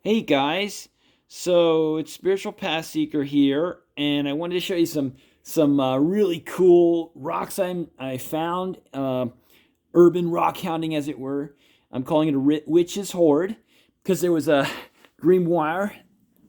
Hey guys, so it's Spiritual Path Seeker here, and I wanted to show you some really cool rocks I found, urban rock hounding as it were. I'm calling it a witch's hoard because there was a grimoire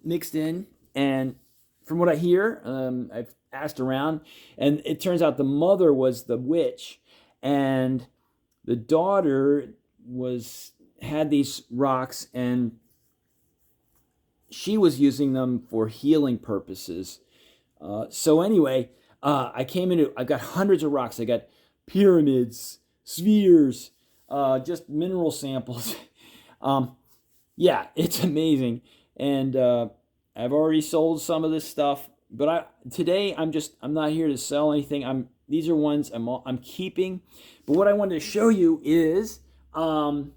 mixed in, and from what I hear, I've asked around, and it turns out the mother was the witch, and the daughter was had these rocks and she was using them for healing purposes. So anyway, I've got hundreds of rocks. I got pyramids, spheres, just mineral samples. um, yeah, it's amazing. And I've already sold some of this stuff, but today I'm not here to sell anything. These are ones I'm keeping. But what I wanted to show you is the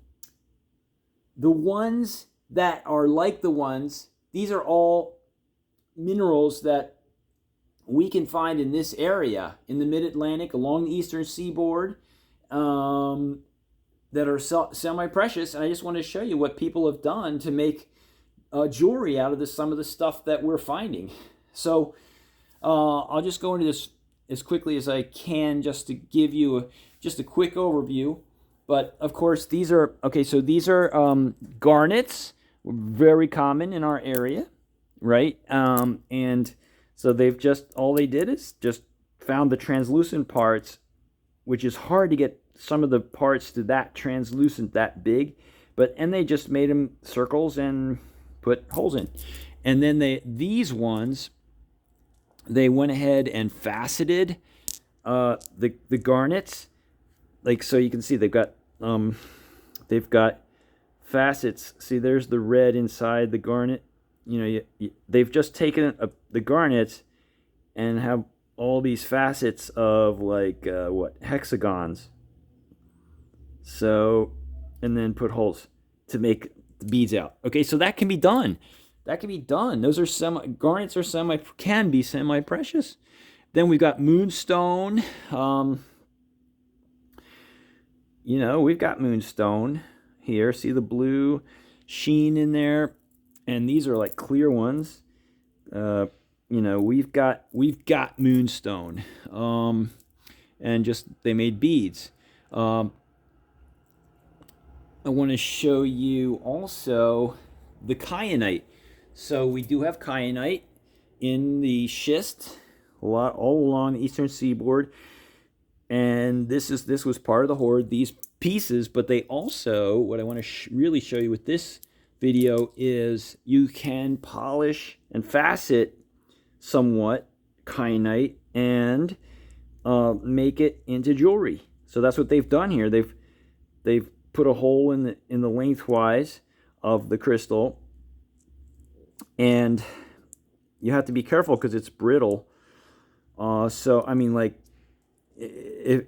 ones that are like these are all minerals that we can find in this area, in the mid-Atlantic, along the Eastern Seaboard, that are semi-precious. And I just want to show you what people have done to make jewelry out of some of the stuff that we're finding. So I'll just go into this as quickly as I can just to give you just a quick overview. But of course, these are garnets, very common in our area, right? And so all they did is just found the translucent parts, which is hard to get some of the parts to that translucent, that big, and they just made them circles and put holes in. And then these ones, they went ahead and faceted the garnets. Like, so you can see they've got facets. See, there's the red inside the garnet. They've just taken the garnets and have all these facets of hexagons. So, and then put holes to make the beads out. Okay, so that can be done. Those are garnets can be semi-precious. Then we've got moonstone. We've got moonstone here. See the blue sheen in there, and these are like clear ones. We've got moonstone, and just they made beads. I want to show you also the kyanite. So we do have kyanite in the schist all along the Eastern Seaboard. And this was part of the hoard, these pieces, but they also, what I want to really show you with this video is you can polish and facet somewhat kyanite and make it into jewelry. So that's what they've done here. They've put a hole in the lengthwise of the crystal, and you have to be careful because it's brittle. So I mean, like,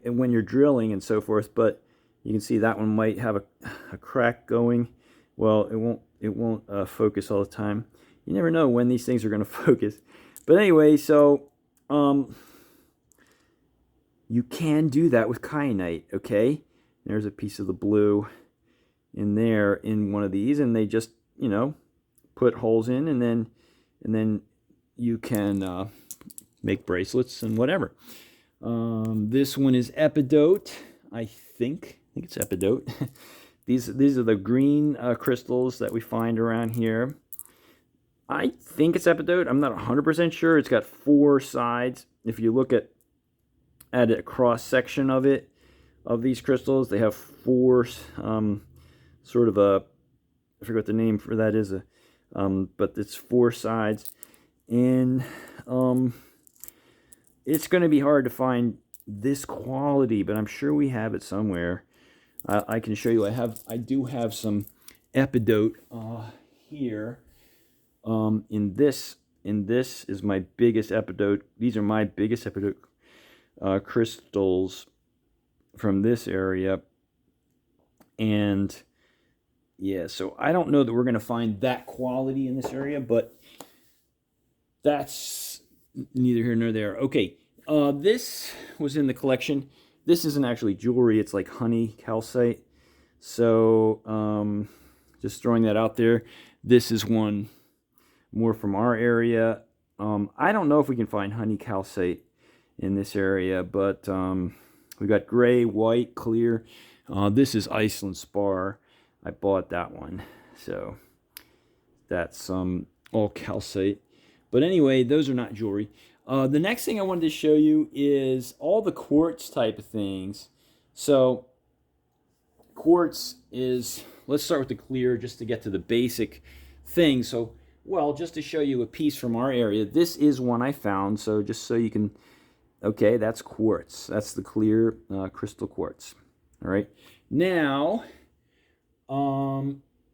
when you're drilling and so forth, but you can see that one might have a crack going. Well, it won't focus all the time. You never know when these things are going to focus. But anyway, so you can do that with kyanite. Okay, there's a piece of the blue in there in one of these, and they just put holes in, and then you can make bracelets and whatever. This one is epidote. I think it's epidote. These are the green crystals that we find around here. I think it's epidote. I'm not 100% sure. It's got 4 sides. If you look at a cross section of these crystals, they have 4 sort of I forget what the name for that is. But it's 4 sides, and it's going to be hard to find this quality, but I'm sure we have it somewhere. I can show you. I do have some epidote here. In this is my biggest epidote. These are my biggest epidote crystals from this area. And yeah, so I don't know that we're going to find that quality in this area, but that's neither here nor there. Okay, this was in the collection. This isn't actually jewelry. It's like honey calcite. So just throwing that out there. This is one more from our area. I don't know if we can find honey calcite in this area, but we got gray, white, clear. This is Iceland spar. I bought that one, so that's all calcite. But anyway, those are not jewelry. The next thing I wanted to show you is all the quartz type of things. So quartz is, let's start with the clear just to get to the basic thing. So, well, just to show you a piece from our area, this is one I found. So just so you can, okay, that's quartz. That's the clear crystal quartz. All right. Now,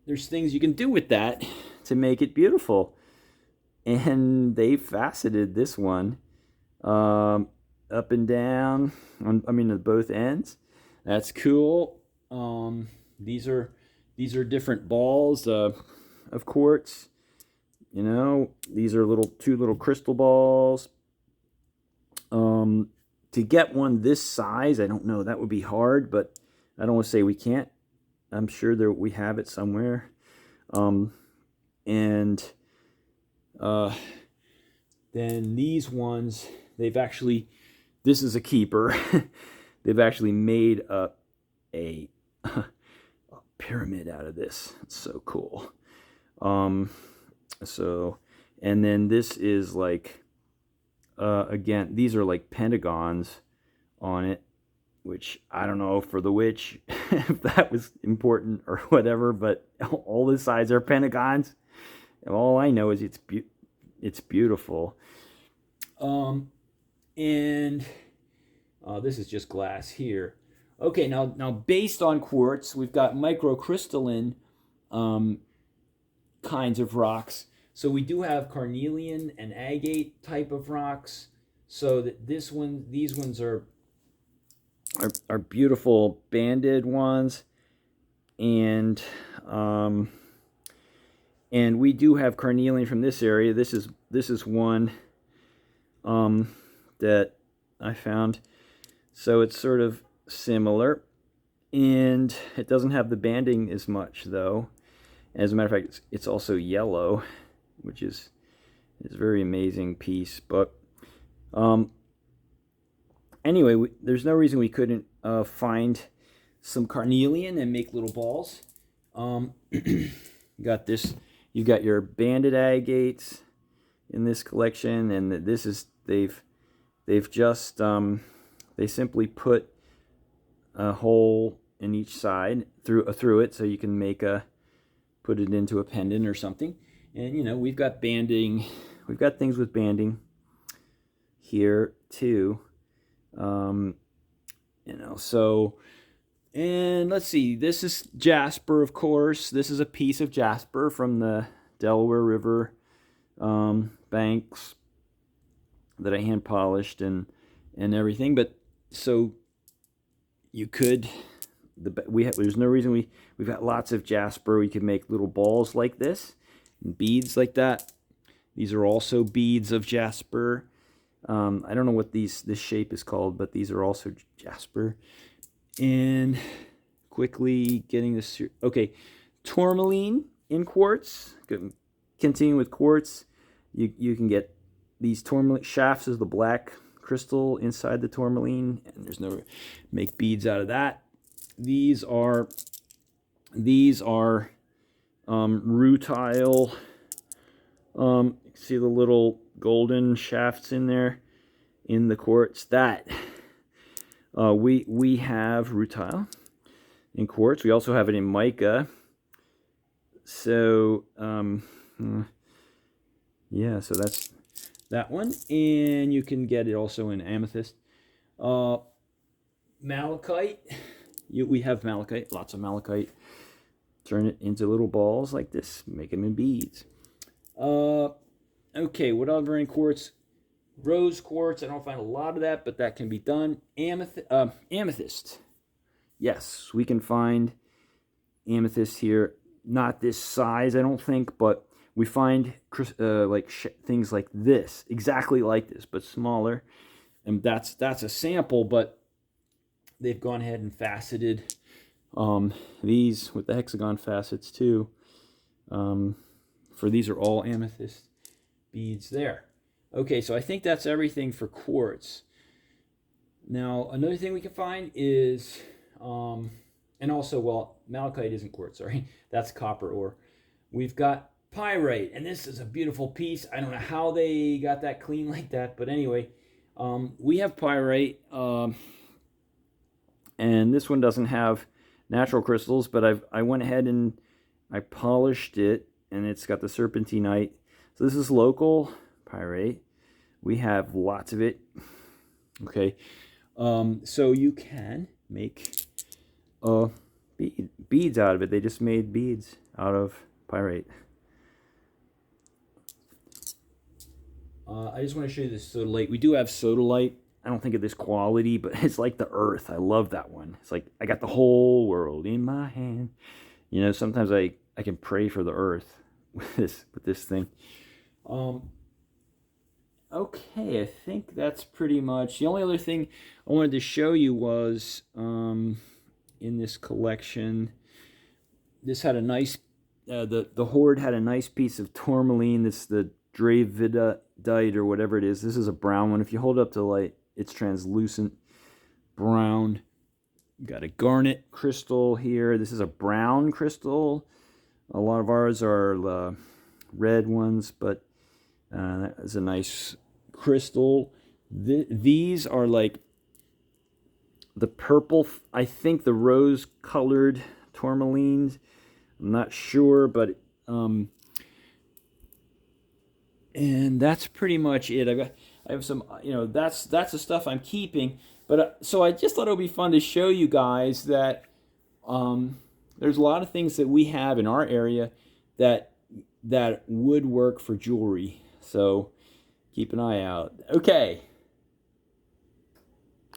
there's things you can do with that to make it beautiful. And they faceted this one up and down, at both ends. That's cool. These are different balls of quartz. You know, these are two little crystal balls. To get one this size, I don't know, that would be hard, but I don't want to say we can't. I'm sure we have it somewhere. Then these ones, this is a keeper. They've actually made a pyramid out of this. It's so cool. And then this is like, again, these are like pentagons on it, which I don't know for the witch if that was important or whatever, but all the sides are pentagons. All I know is it's beautiful. This is just glass here. Okay, now based on quartz, we've got microcrystalline kinds of rocks. So we do have carnelian and agate type of rocks. So that these ones are beautiful banded ones, and we do have carnelian from this area. This is one that I found. So it's sort of similar, and it doesn't have the banding as much though. As a matter of fact, it's also yellow, which is a very amazing piece. But anyway, there's no reason we couldn't find some carnelian and make little balls. You got this. You got your banded agates in this collection, and this is they've just they simply put a hole in each side through it, so you can put it into a pendant or something. And you know, we've got banding. We've got things with banding here too. You know, so, and let's see, this is jasper, of course. This is a piece of jasper from the Delaware River banks that I hand polished and everything. But so you could, there's no reason we've got lots of jasper. We could make little balls like this, and beads like that. These are also beads of jasper. I don't know what this shape is called, but these are also jasper. And quickly getting this here. Okay, tourmaline in quartz. Continuing with quartz, you can get these tourmaline shafts of the black crystal inside the tourmaline, and there's no make beads out of that. These are rutile. See the little golden shafts in there in the quartz. That we have rutile in quartz. We also have it in mica. So yeah, so that's that one, and you can get it also in amethyst. Malachite. We have malachite, lots of malachite. Turn it into little balls like this, make them in beads. Okay, what other in quartz? Rose quartz. I don't find a lot of that, but that can be done. Amethyst. Yes, we can find amethyst here. Not this size, I don't think, but we find things like this, exactly like this, but smaller. And that's a sample, but they've gone ahead and faceted these with the hexagon facets too. for these are all amethyst beads there. Okay, so I think that's everything for quartz. Now, another thing we can find is, and also, well, malachite isn't quartz, sorry. That's copper ore. We've got pyrite, and this is a beautiful piece. I don't know how they got that clean like that, but anyway, we have pyrite, and this one doesn't have natural crystals, but I went ahead and I polished it, and it's got the serpentinite. So this is local pyrite. We have lots of it. Okay, so you can make beads out of it. They just made beads out of pyrite. I just want to show you this sodalite. We do have sodalite. I don't think of this quality, but it's like the earth. I love that one. It's like I got the whole world in my hand. You know, sometimes I can pray for the earth with this thing. Okay, I think that's pretty much the only other thing I wanted to show you was in this collection. This had a nice the hoard had a nice piece of tourmaline. This the Dravidite or whatever it is. This is a brown one. If you hold it up to the light, it's translucent brown. Got a garnet crystal here. This is a brown crystal. A lot of ours are red ones, but that is a nice crystal. These are like the purple, I think the rose colored tourmalines. I'm not sure, but and that's pretty much it. I have some, you know, that's the stuff I'm keeping. But so I just thought it would be fun to show you guys that there's a lot of things that we have in our area that would work for jewelry. So keep an eye out. Okay.